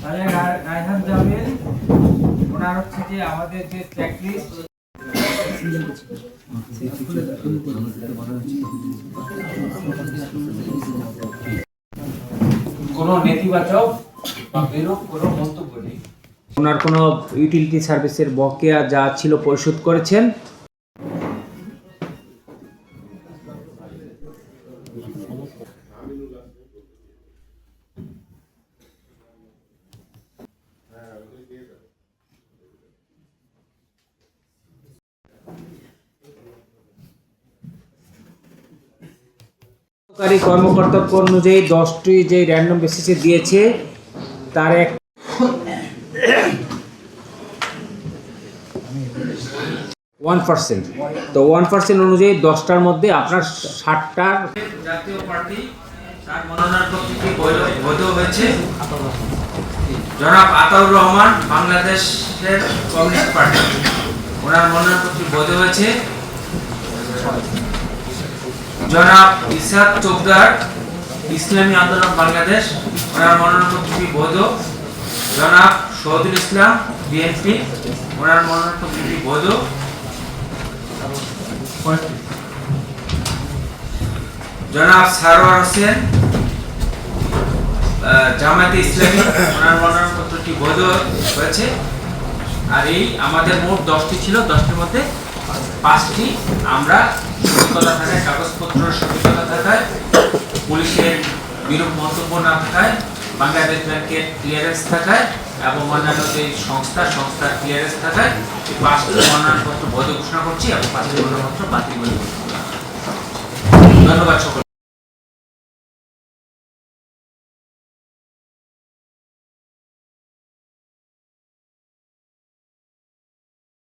তাহলে রায়হান জামিল ওনার হচ্ছে যে আমাদের যে চেকলিস্ট কোনো নেতিবাচক বা বিরূপ কোনো মন্তব্য নেই। ওনার কোনো ইউটিলিটি সার্ভিসের বকেয়া যা ছিল পরিশোধ করেছেন। সরকারি কর্মকর্তব্য অনুযায়ী 10টি যে র্যান্ডম বেসিসে দিয়েছে তার এক 1%। তো 1% অনুযায়ী 10টার মধ্যে আপনার 60টার জাতীয় পার্টি তার মনোনয়নপত্রটি বৈধ হয়েছে। জনাব আতাউর রহমান বাংলাদেশের কমিউনিস্ট পার্টি ওনার মনোনয়নপত্রটি বৈধ হয়েছে। জনাব ইসাক চোপদার ইসলামী আন্দোলন বাংলাদেশ ওনার মনোনয়নপত্রটি বৈধ। জনাব শহীদুল ইসলাম বিএনপি ওনার মনোনয়নপত্রটি বৈধ। জনাব সারোয়ার হোসেন জামায়াতে ইসলামী ওনার মনোনয়নপত্রটি বৈধ হয়েছে। আর এই আমাদের মোট 10টি ছিল, 10টির মধ্যে 5টি আমরা সঠিকতা থাকায়, কাগজপত্র সঠিকতা থাকায়, পুলিশের বিরূপ মন্তব্য না থাকায়, বাংলাদেশ ব্যাংকের ক্লিয়ারেন্স থাকায় এবং অন্যান্য যে সংস্থার ক্লিয়ারেন্স থাকায় এই 5টি মনোনয়নপত্র বৈধ ঘোষণা করছি এবং 5টি মনোনয়নপত্র বাতিল বলে ঘোষণা করছি। ধন্যবাদ সকল।